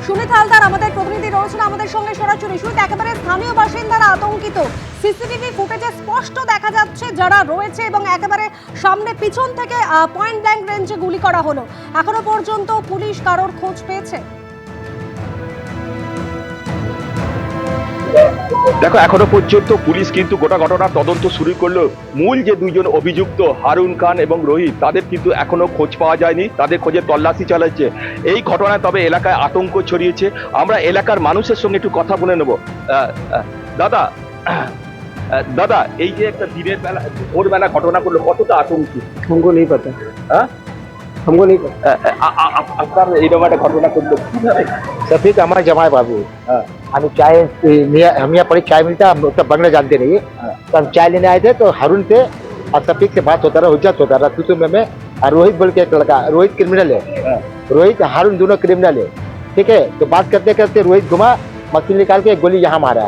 সুমিত হালদার আমাদের প্রতিনিধি রয়েছেন আমাদের সঙ্গে সরাসরি। সুমিত, একেবারে স্থানীয় বাসিন্দারা আতঙ্কিত। সিসিটিভি ফুটেজে স্পষ্ট দেখা যাচ্ছে যারা রয়েছে এবং একেবারে সামনে পিছন থেকে পয়েন্ট ব্ল্যাঙ্ক রেঞ্জে গুলি করা হলো। এখনো পর্যন্ত পুলিশ কারোর খোঁজ পেয়েছে? দেখো, এখনো পর্যন্ত পুলিশ কিন্তু গোটা ঘটনার তদন্ত শুরু করলো। মূল যে দুইজন অভিযুক্ত হারুন খান এবং রোহিত, তাদের কিন্তু এখনো খোঁজ পাওয়া যায়নি। তাদের খোঁজে তল্লাশি চালাচ্ছে এই ঘটনায়। তবে এলাকায় আতঙ্ক ছড়িয়েছে। আমরা এলাকার মানুষের সঙ্গে একটু কথা বলে নেব। দাদা দাদা, এই যে একটা দিনের বেলা ভোরবেলা ঘটনা করলো, কতটা আতঙ্কি? हमको नहीं पता। হ্যাঁ, हमको नहीं पता। আপনার এইরকম একটা ঘটনা করলো কিভাবে? सफीक हमारे जमाए बाबू। हाँ। हम चाय हम यहाँ पर चाय मिलता, हम तब बंगला जानते नहीं। हाँ। तो हम चाय लेने आए थे तो हारून से और सफीक से बात होता रहा, हुज्जत होता रहा तू में। और रोहित बोल के एक लड़का, रोहित क्रिमिनल है। हाँ। रोहित हारून दोनों क्रिमिनल है। ठीक है, तो बात करते करते रोहित घुमा, मशीन निकाल के एक गोली यहाँ मारा।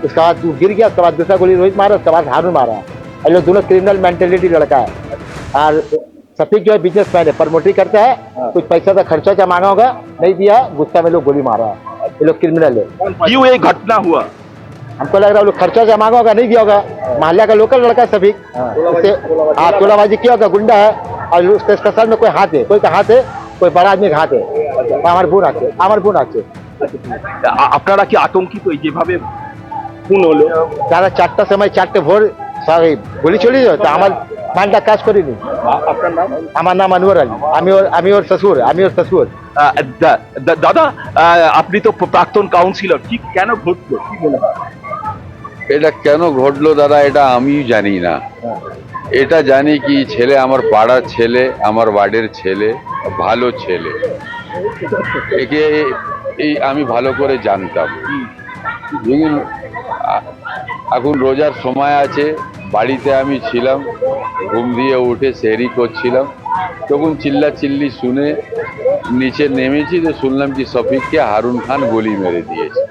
उसके बाद तू गिर गया, उसके बाद दूसरा गोली रोहित मारा, उसके बाद हारून मारा। ये लोग दोनों क्रिमिनल मेंटेलिटी लड़का है। और सफीक जो है बिजनेसमैन है, प्रमोटरी करता है। कुछ पैसा का खर्चा क्या मांगा होगा, नहीं दिया, गुस्सा में लोग गोली मारा है। ये लोग क्रिमिनल है। क्यों ये घटना हुआ? हमको लग रहा है लोग खर्चा क्या मांगा होगा, नहीं दिया होगा। मोहल्ला का लोकल लड़का है सफीक, उससे तोलाबाजी किया होगा, गुंडा है। और उसके साथ में कोई हाथ है, कोई का हाथ है, कोई बड़ा आदमी का हाथ है। আমার বোন আছে, আমার বোন আছে। আপনারা কি আতঙ্কিত এই যেভাবে খুন হলো? তারা 4টার সময় 4টে ভোর সরি গুলি চলে যায়, তো আমার মানটা কাজ করিনি। আপনার নাম? আমার নাম আনোয়ার আলী। আমি ওর শ্বশুর। দাদা, আপনি তো প্রাক্তন কাউন্সিলর, ঠিক কেন ঘটলো কি মনে হয়? এটা কেন ঘটলো দাদা, এটা আমি জানি না। এটা জানি কি, ছেলে আমার পাড়ার ছেলে, আমার ওয়ার্ডের ছেলে, ভালো ছেলে। একে এই আমি ভালো করে জানতাম। এখন রোজার সময় আছে, বাড়িতে আমি ছিলাম, ঘুম দিয়ে উঠে সেহরি করছিলাম, তখন চিল্লাচিল্লি শুনে নিচে নেমেছি, তো শুনলাম কি সফিককে হারুন খান গুলি মেরে দিয়েছে।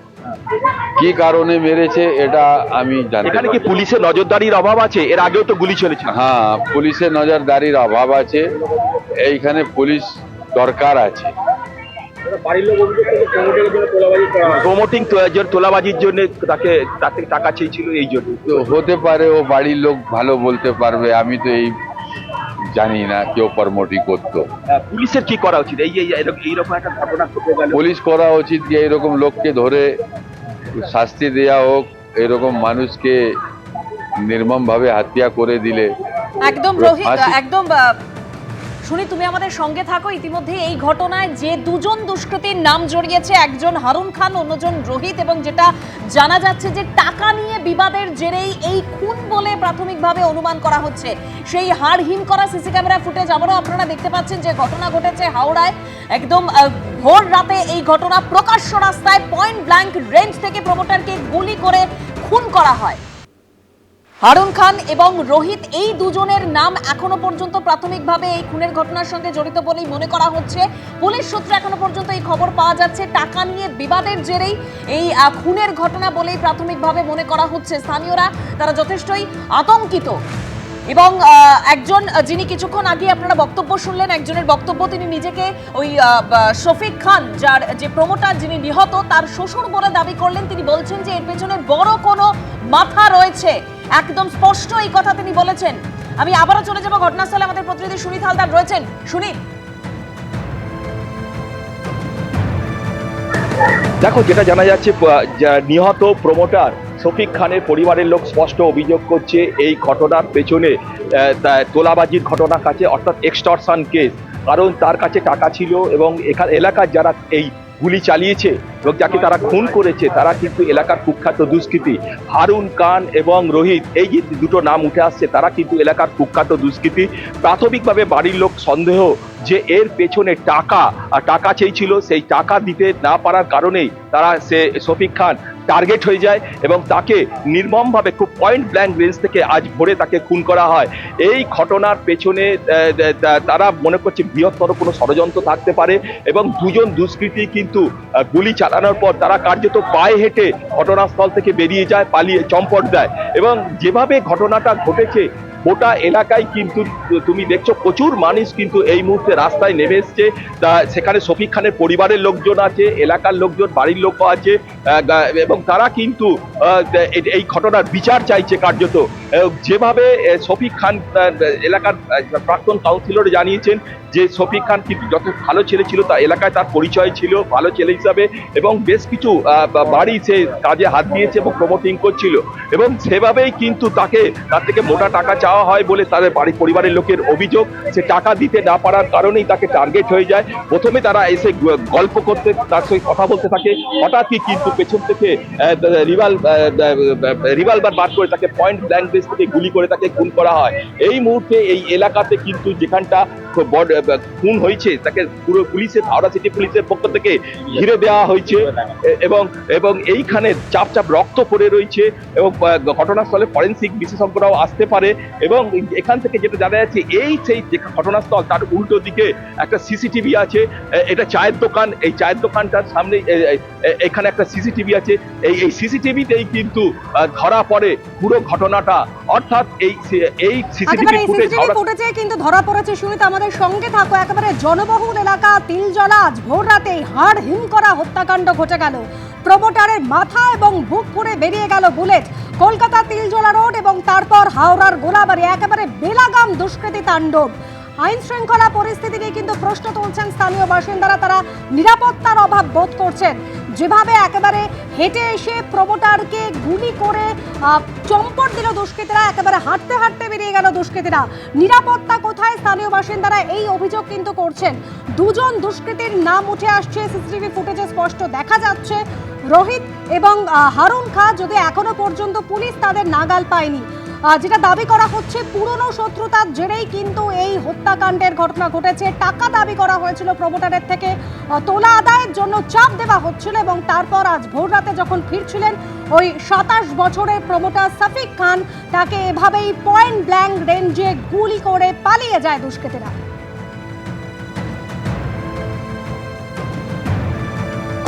কি কারণে মেরেছে এটা আমি জানি। এখানে কি পুলিশের নজরদারির অভাব আছে? এর আগেও তো গুলি চলেছে। হ্যাঁ, পুলিশের নজরদারির অভাব আছে, এইখানে পুলিশ দরকার আছে। প্রমোটিং তোলাবাজির জন্য তাকে টাকা চেয়েছিল, এই জন্য তো হতে পারে, ও বাড়ির লোক ভালো বলতে পারবে, আমি তো এই জানি না কেউ প্রমোটি করতো। পুলিশের কি করা উচিত? এইরকম একটা ঘটনা ঘটে গেল, পুলিশ করা উচিত যে এরকম লোককে ধরে শাস্তি দেয়া হোক। এরকম মানুষকে নির্মম ভাবে হত্যা করে দিলে একদম রোহিত, একদম শুনি তুমি আমাদের সঙ্গে থাকো। ইতিমধ্যে এই ঘটনায় যে দুজন দুষ্কৃতীর নাম জড়িয়েছে, একজন হারুন খান, অন্যজন রোহিত, এবং যেটা জানা যাচ্ছে যে টাকা নিয়ে বিবাদের জেরেই এই খুন বলে প্রাথমিকভাবে অনুমান করা হচ্ছে। সেই হাড়হিম করা সিসি ক্যামেরা ফুটেজ আবারও আপনারা দেখতে পাচ্ছেন যে ঘটনা ঘটেছে হাওড়ায়। একদম ভোর রাতে এই ঘটনা, প্রকাশ্য রাস্তায় পয়েন্ট ব্ল্যাঙ্ক রেঞ্জ থেকে প্রমোটারকে গুলি করে খুন করা হয়। হারুন খান এবং রোহিত, এই দুজনের নাম এখনো পর্যন্ত প্রাথমিকভাবে এই খুনের ঘটনার সঙ্গে জড়িত বলেই মনে করা হচ্ছে। পুলিশ সূত্রে এখনো পর্যন্ত এই খবর পাওয়া যাচ্ছে, টাকা নিয়ে বিবাদের জেরেই এই খুনের ঘটনা বলেই প্রাথমিকভাবে মনে করা হচ্ছে। স্থানীয়রা তারা যথেষ্টই আতঙ্কিত। এবং একজন, যিনি কিছুক্ষণ আগে আপনারা বক্তব্য শুনলেন, একজনের বক্তব্য, তিনি নিজেকে ওই শফিক খান, যার যে প্রমোটার যিনি নিহত, তার শ্বশুর বলে দাবি করলেন। তিনি বলছেন যে এর পেছনে বড় কোনো মাথা রয়েছে, একদম স্পষ্ট এই কথা তিনি বলেছেন। আমি আবারও চলে যাব ঘটনাস্থলে, আমাদের প্রতিনিধি সুনীত হালদার রয়েছেন। সুনীত, দেখো, যেটা জানা যাচ্ছে নিহত প্রমোটার শফিক খানের পরিবারের লোক স্পষ্ট অভিযোগ করছে এই ঘটনার পেছনে তোলাবাজির ঘটনা কাছে, অর্থাৎ এক্সটর্শন কেস। কারণ তার কাছে টাকা ছিল এবং এলাকার যারা এই গুলি চালিয়েছে এবং যাকে তারা খুন করেছে তারা কিন্তু এলাকার কুখ্যাত দুষ্কৃতী। হারুন খান এবং রোহিত, এই যে দুটো নাম উঠে আসছে, তারা কিন্তু এলাকার কুখ্যাত দুষ্কৃতী। প্রাথমিকভাবে বাড়ির লোক সন্দেহ যে এর পেছনে টাকা চেয়েছিল, সেই টাকা দিতে না পারার কারণেই তারা শফিক খান টার্গেট হয়ে যায় এবং তাকে নির্মমভাবে খুব পয়েন্ট ব্ল্যাঙ্ক রেঞ্জ থেকে আজ ভোরে তাকে খুন করা হয়। এই ঘটনার পেছনে তারা মনে করছে বৃহত্তর কোনো ষড়যন্ত্র থাকতে পারে এবং দুজন দুষ্কৃতী কিন্তু গুলি চালানোর পর তারা কার্যত পায়ে হেঁটে ঘটনাস্থল থেকে বেরিয়ে যায়, পালিয়ে চম্পট দেয়। এবং যেভাবে ঘটনাটা ঘটেছে, গোটা এলাকায় কিন্তু তুমি দেখছো প্রচুর মানুষ কিন্তু এই মুহূর্তে রাস্তায় নেমে এসছে। সেখানে শফিক খানের পরিবারের লোকজন আছে, এলাকার লোকজন, বাড়ির লোকও আছে, এবং তারা কিন্তু এই ঘটনার বিচার চাইছে কার্যত। যেভাবে শফিক খান এলাকার প্রাক্তন কাউন্সিলর জানিয়েছেন যে শফিক খান কিন্তু যত ভালো ছেলে ছিল, তা এলাকায় তার পরিচয় ছিল ভালো ছেলে হিসাবে, এবং বেশ কিছু বাড়ি সে কাজে হাত দিয়েছে এবং প্রমোটিং করছিল, এবং সেভাবেই কিন্তু তার থেকে মোটা টাকা চাওয়া হয় বলে তাদের পরিবারের লোকের অভিযোগ। সে টাকা দিতে না পারার কারণেই তাকে টার্গেট হয়ে যায়। প্রথমে তারা এসে গল্প করতে, তার সঙ্গে কথা বলতে থাকে, হঠাৎই কিন্তু পেছন থেকে রিভলভার বার করে তাকে পয়েন্ট ব্ল্যাঙ্ক রেঞ্জ থেকে গুলি করে তাকে খুন করা হয়। এই মুহূর্তে এই এলাকাতে কিন্তু যেখানটা খুন হয়েছে তাকে পুরো পুলিশের, হাওড়া সিটি পুলিশের পক্ষ থেকে ঘিরে দেওয়া হয়েছে, এবং এইখানে চাপ রক্ত পড়ে রয়েছে, এবং ঘটনাস্থলে ফরেন্সিক বিশেষজ্ঞরাও আসতে পারে। এবং এখান থেকে যেটা জানা যাচ্ছে, সেই ঘটনাস্থল তার উল্টো দিকে একটা সিসিটিভি আছে। এটা চায়ের দোকান, এই চায়ের দোকানটার সামনে এখানে একটা সিসিটিভি আছে। এই সিসিটিভিতেই কিন্তু ধরা পড়ে পুরো ঘটনাটা। অর্থাৎ এই সিসিটিভি ফুটেজে কিন্তু ধরা পড়েছে। সুমিত, আমাদের সঙ্গে থাকো। একেবারে জনবহুল এলাকা তিলজলা, আজ ভোর রাতেই হাড় হিম করা হত্যাকাণ্ড ঘটে গেল। প্রমোটারের মাথা এবং বুক ফুঁড়ে বেরিয়ে গেল বুলেট। কলকাতা তিলজলা রোড এবং তারপর হাওড়ার গোলাবাড়ি, একেবারে বেলাগাম দুষ্কৃতী তাণ্ডব। আইন শৃঙ্খলা পরিস্থিতি নিয়ে কিন্তু প্রশ্ন তুলছেন স্থানীয় বাসিন্দারা। তারা নিরাপত্তার অভাব বোধ করছেন। যেভাবে একেবারে হেঁটে এসে প্রমোটারকে গুলি করে চম্পট দিল দুষ্কৃতীরা, একেবারে হাঁটতে হাঁটতে বেরিয়ে গেল দুষ্কৃতীরা। নিরাপত্তা কোথায়, স্থানীয় বাসিন্দারা এই অভিযোগ কিন্তু করছেন। দুজন দুষ্কৃতীর নাম উঠে আসছে, সিসিটিভি ফুটেজে স্পষ্ট দেখা যাচ্ছে। রোহিত এবং হারুন খা, যদি এখনো পর্যন্ত পুলিশ তাদের নাগাল পায়নি। যেটা দাবি করা হচ্ছে, পুরনো শত্রুতার জেরেই কিন্তু এই হত্যাকাণ্ডের ঘটনা ঘটেছে। টাকা দাবি করা হয়েছিল প্রমোটারের থেকে, তোলা আদায়ের জন্য চাপ দেওয়া হচ্ছিল, এবং তারপর আজ ভোর রাতে যখন ফিরছিলেন ওই 27 বছরের প্রমোটার শফিক খান, তাকে এভাবেই পয়েন্ট ব্ল্যাঙ্ক রেঞ্জে গুলি করে পালিয়ে যায় দুষ্কৃতীরা।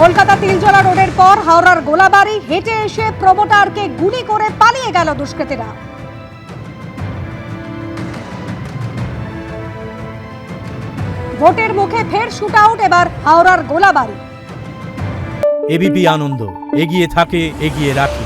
কলকাতা তিলজলা রোডের পর হাওড়ার গোলাবাড়ি, হেঁটে এসে প্রমোটারকে গুলি করে পালিয়ে গেল দুষ্কৃতীরা। ভোটের মুখে ফের শুট আউট এবার হাওড়ার গোলাবাড়ি। এবিপি আনন্দ এগিয়ে থাকে, এগিয়ে রাখে।